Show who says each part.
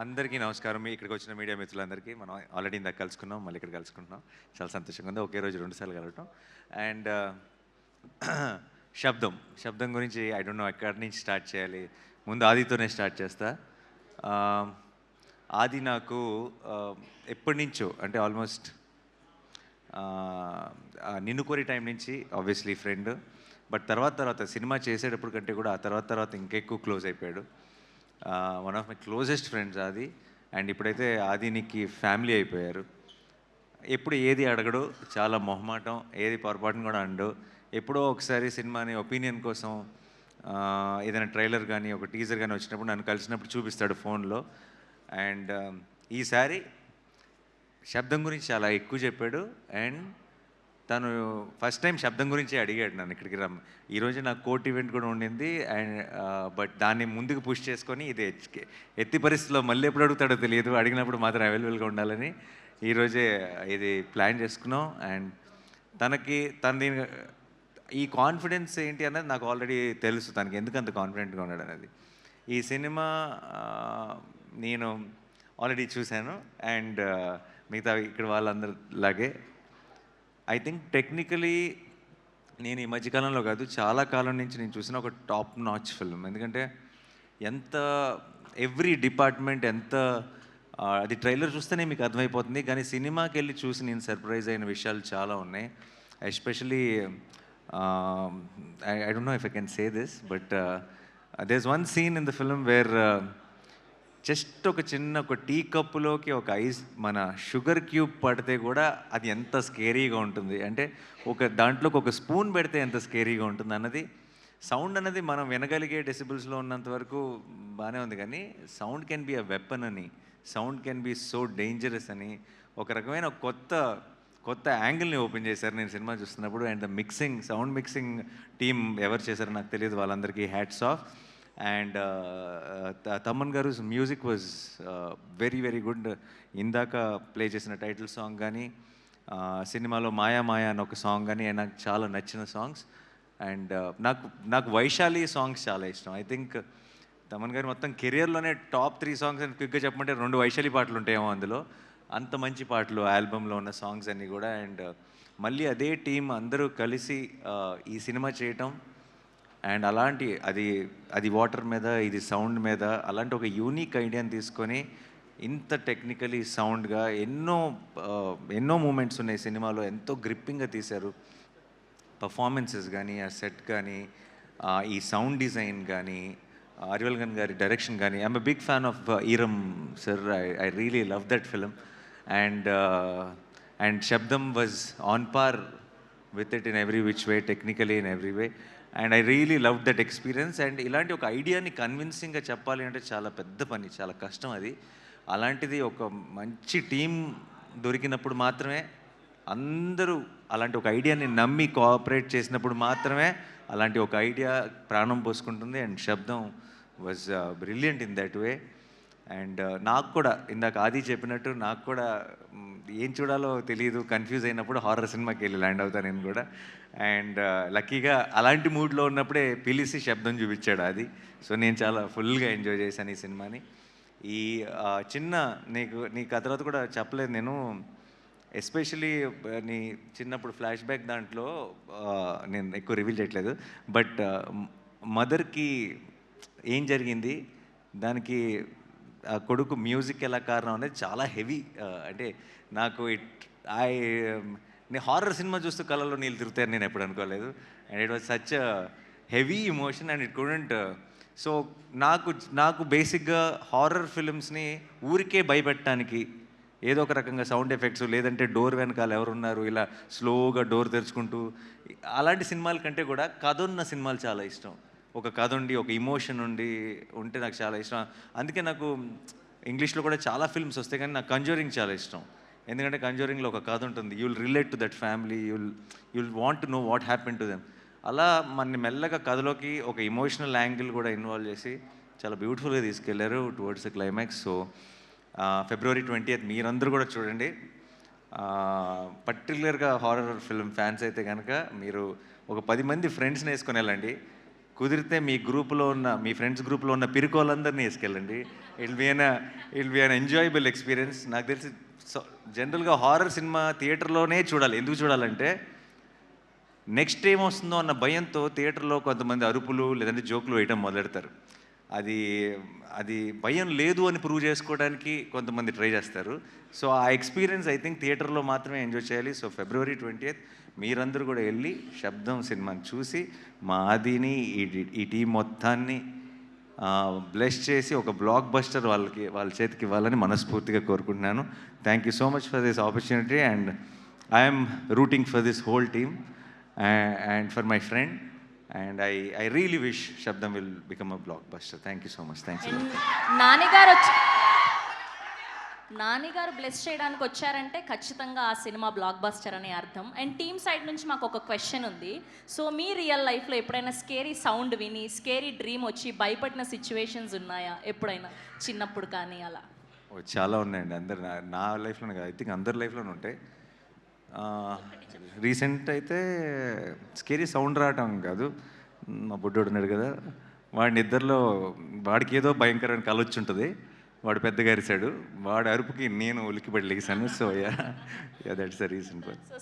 Speaker 1: అందరికీ నమస్కారం. ఇక్కడికి వచ్చిన మీడియా మిత్రులందరికీ మనం ఆల్రెడీ ఇందాక కలుసుకున్నాం, మళ్ళీ ఇక్కడ కలుసుకుంటున్నాం. చాలా సంతోషంగా ఉంది. ఒకే రోజు 2 సార్లు కలవటం. అండ్ శబ్దం శబ్దం గురించి ఐ డోంట్ నో ఎక్కడి నుంచి స్టార్ట్ చేయాలి. ముందు ఆదితోనే స్టార్ట్ చేస్తా. ఆది నాకు ఎప్పటి నుంచో అంటే ఆల్మోస్ట్ నిన్ను కోరి టైం నుంచి ఆబ్వియస్లీ ఫ్రెండ్. బట్ తర్వాత సినిమా చేసేటప్పుడు కంటే కూడా ఆ తర్వాత ఇంకెక్కువ క్లోజ్ అయిపోయాడు. One of my closest friends ఆది. అండ్ ఇప్పుడైతే ఆదినికి ఫ్యామిలీ అయిపోయారు. ఎప్పుడు ఏది అడగడు, చాలా మొహమాటం, ఏది పొరపాటును కూడా అండు. ఎప్పుడో ఒకసారి సినిమాని ఒపీనియన్ కోసం ఏదైనా ట్రైలర్ కానీ ఒక టీజర్ కానీ వచ్చినప్పుడు నన్ను కలిసినప్పుడు చూపిస్తాడు ఫోన్లో. అండ్ ఈసారి శబ్దం గురించి చాలా ఎక్కువ చెప్పాడు. అండ్ తను ఫస్ట్ టైం శబ్దం గురించి అడిగాడు నన్ను ఇక్కడికి రమ్మ. ఈరోజు నాకు కోర్ట్ ఈవెంట్ కూడా ఉండింది. అండ్ బట్ దాన్ని ముందుకు పుష్ చేసుకొని ఇది ఎత్తి పరిస్థితిలో మళ్ళీ ఎప్పుడు అడుగుతాడో తెలియదు, అడిగినప్పుడు మాత్రం అవైలబుల్గా ఉండాలని ఈరోజే ఇది ప్లాన్ చేసుకున్నాం. అండ్ తనది ఈ కాన్ఫిడెన్స్ ఏంటి అన్నది నాకు ఆల్రెడీ తెలుసు, తనకి ఎందుకు అంత కాన్ఫిడెంట్గా ఉన్నాడు అనేది. ఈ సినిమా నేను ఆల్రెడీ చూశాను. అండ్ మిగతా ఇక్కడ వాళ్ళందరిలాగే ఐ థింక్ టెక్నికలీ నేను ఈ మధ్యకాలంలో కాదు, చాలా కాలం నుంచి నేను చూసిన ఒక టాప్ నాచ్ ఫిల్మ్. ఎందుకంటే ఎంత ఎవ్రీ డిపార్ట్మెంట్ ఎంత అది ట్రైలర్ చూస్తేనే మీకు అర్థమైపోతుంది. కానీ సినిమాకి వెళ్ళి చూసి నేను సర్ప్రైజ్ అయిన విషయాలు చాలా ఉన్నాయి. Especially I don't know if I can say this, but there is one scene in the film where just ఒక టీ కప్పులోకి ఒక ఐస్ మన షుగర్ క్యూబ్ పడితే కూడా అది ఎంత స్కేరీగా ఉంటుంది అంటే దాంట్లోకి ఒక స్పూన్ పెడితే ఎంత స్కేరీగా ఉంటుంది అన్నది. సౌండ్ అన్నది మనం వినగలిగే డెసిబుల్స్లో ఉన్నంత వరకు బాగానే ఉంది, కానీ sound can be a weapon అని, sound can be so dangerous అని ఒక రకమైన కొత్త యాంగిల్ని ఓపెన్ చేశారు నేను సినిమా చూస్తున్నప్పుడు. అండ్ సౌండ్ మిక్సింగ్ టీమ్ ఎవరు చేశారో నాకు తెలియదు, వాళ్ళందరికీ హ్యాట్స్ ఆఫ్. అండ్ తమన్ గారు music was very very good. ఇందాక ప్లే చేసిన టైటిల్ సాంగ్ కానీ సినిమాలో మాయా మాయా అని ఒక సాంగ్ కానీ నాకు చాలా నచ్చిన సాంగ్స్. అండ్ నాకు వైశాలి సాంగ్స్ చాలా ఇష్టం. ఐ థింక్ తమన్ గారు మొత్తం కెరియర్లోనే టాప్ 3 సాంగ్స్ అని క్విక్గా చెప్పమంటే 2 వైశాలి పాటలు ఉంటాయేమో అందులో. అంత మంచి పాటలు ఆల్బంలో ఉన్న సాంగ్స్ అన్నీ కూడా. అండ్ మళ్ళీ అదే టీం అందరూ కలిసి ఈ సినిమా చేయటం అండ్ అది వాటర్ మీద, ఇది సౌండ్ మీద, అలాంటి ఒక యూనిక్ ఐడియాని తీసుకొని ఇంత టెక్నికలీ సౌండ్గా ఎన్నో మూమెంట్స్ ఉన్నాయి సినిమాలో, ఎంతో గ్రిప్పింగ్గా తీశారు. పర్ఫార్మెన్సెస్ కానీ, ఆ సెట్ కానీ, ఈ సౌండ్ డిజైన్ కానీ, అరివల్గన్ గారి డైరెక్షన్ కానీ. I'm a big fan of Eeram sir. I really love that film. And Sabdham was on par with it in every which way, technically in every way. And I really love that experience. And ఇలాంటి ఒక ఐడియాని కన్విన్సింగ్గా చెప్పాలి అంటే చాలా పెద్ద పని, చాలా కష్టం అది. అలాంటిది ఒక మంచి టీం దొరికినప్పుడు మాత్రమే, అందరూ అలాంటి ఒక ఐడియాని నమ్మి కోఆపరేట్ చేసినప్పుడు మాత్రమే అలాంటి ఒక ఐడియా ప్రాణం పోసుకుంటుంది. And Sabdham was brilliant in that way. And నాకు కూడా ఇందాక ఆది చెప్పినట్టు నాకు కూడా ఏం చూడాలో తెలియదు, కన్ఫ్యూజ్ అయినప్పుడు హారర్ సినిమాకి వెళ్ళి ల్యాండ్ అవుతాను నేను కూడా. అండ్ లక్కీగా అలాంటి మూడ్లో ఉన్నప్పుడే పిలిచి శబ్దం చూపించాడు అది. సో నేను చాలా ఫుల్గా ఎంజాయ్ చేశాను ఈ సినిమాని. ఈ నీకు ఆ తర్వాత కూడా చెప్పలేదు నేను, ఎస్పెషలీ నీ చిన్నప్పుడు ఫ్లాష్ బ్యాక్ దాంట్లో నేను ఎక్కువ రివీల్ చేయట్లేదు, బట్ మదర్కి ఏం జరిగింది, దానికి ఆ కొడుకు మ్యూజిక్ ఎలా కారణం అనేది చాలా హెవీ. అంటే నాకు నేను హారర్ సినిమా చూస్తూ కళ్ళలో నీళ్ళు తిరుగుతాయని నేను ఎప్పుడు అనుకోలేదు. And it was such heavy emotion and it couldn't. So నాకు బేసిక్గా హారర్ ఫిలిమ్స్ని ఊరికే భయపెట్టడానికి ఏదో ఒక రకంగా సౌండ్ ఎఫెక్ట్స్, లేదంటే డోర్ వెనకాల ఎవరున్నారు ఇలా స్లోగా డోర్ తెరుచుకుంటూ, అలాంటి సినిమాల కంటే కూడా కథ ఉన్న సినిమాలు చాలా ఇష్టం. ఒక కథ ఉండి ఒక ఇమోషన్ ఉంటే నాకు చాలా ఇష్టం. అందుకే నాకు ఇంగ్లీష్లో కూడా చాలా ఫిల్మ్స్ వస్తాయి, కానీ నాకు కంజూరింగ్ చాలా ఇష్టం. ఎందుకంటే కంజూరింగ్లో ఒక కథ ఉంటుంది, you will relate to that family, you will want to know what happen to them. అలా మన మెల్లగా కథలోకి ఒక ఇమోషనల్ యాంగిల్ కూడా ఇన్వాల్వ్ చేసి చాలా బ్యూటిఫుల్గా తీసుకెళ్లారు towards the climax. So February 20th మీరందరూ కూడా చూడండి. పర్టికులర్గా హారర్ ఫిల్మ్ ఫ్యాన్స్ అయితే కనుక మీరు ఒక 10 మంది ఫ్రెండ్స్ని వేసుకొని వెళ్ళండి. కుదిరితే మీ గ్రూప్లో ఉన్న మీ ఫ్రెండ్స్ గ్రూప్లో ఉన్న పిరుకోళ్ళందరినీ వేసుకెళ్ళండి. It be an enjoyable experience. నాకు తెలిసి జనరల్గా హారర్ సినిమా థియేటర్లోనే చూడాలి. ఎందుకు చూడాలంటే నెక్స్ట్ ఏమొస్తుందో అన్న భయంతో థియేటర్లో కొంతమంది అరుపులు లేదంటే జోకులు వేయటం మొదలెడతారు. అది అది భయం లేదు అని ప్రూవ్ చేసుకోవడానికి కొంతమంది ట్రై చేస్తారు. సో ఆ ఎక్స్పీరియన్స్ ఐ థింక్ థియేటర్లో మాత్రమే ఎంజాయ్ చేయాలి. సో February 20th మీరందరూ కూడా వెళ్ళి శబ్దం సినిమాని చూసి మా ఆదిని ఈ టీం మొత్తాన్ని బ్లెస్ చేసి ఒక బ్లాక్ బస్టర్ వాళ్ళ చేతికి ఇవ్వాలని మనస్ఫూర్తిగా కోరుకుంటున్నాను. Thank you so much for this opportunity and I'm rooting for this whole team and for my friend, and I really wish Shabdam will become a blockbuster. Thank you so much. Thanks a lot.
Speaker 2: Nani గారు bless చేయడానికి వచ్చారంటే ఖచ్చితంగా ఆ cinema block buster అనే అర్థం. And team side నుంచి మాకు ఒక క్వశ్చన్ ఉంది. సో మీ రియల్ లైఫ్లో ఎప్పుడైనా స్కేరీ సౌండ్ విని స్కేరీ డ్రీమ్ వచ్చి భయపడిన సిచ్యువేషన్స్ ఉన్నాయా ఎప్పుడైనా, చిన్నప్పుడు కానీ అలా?
Speaker 1: చాలా ఉన్నాయండి. నా లైఫ్లోనే కాదు, ఐ థింక్ అందరి లైఫ్లోనే ఉంటాయి. రీసెంట్ అయితే స్కేరీ సౌండ్ రావటం కాదు, మా బుడ్డోడు ఉన్నాడు కదా, వాడికి ఏదో భయంకరమైన కళ వచ్చి ఉంటుంది. వాడు పెద్దగా అరిశాడు, వాడి అరుపుకి నేను ఉలిక్కిపడి లేసాను. So yeah that's the reason.
Speaker 2: So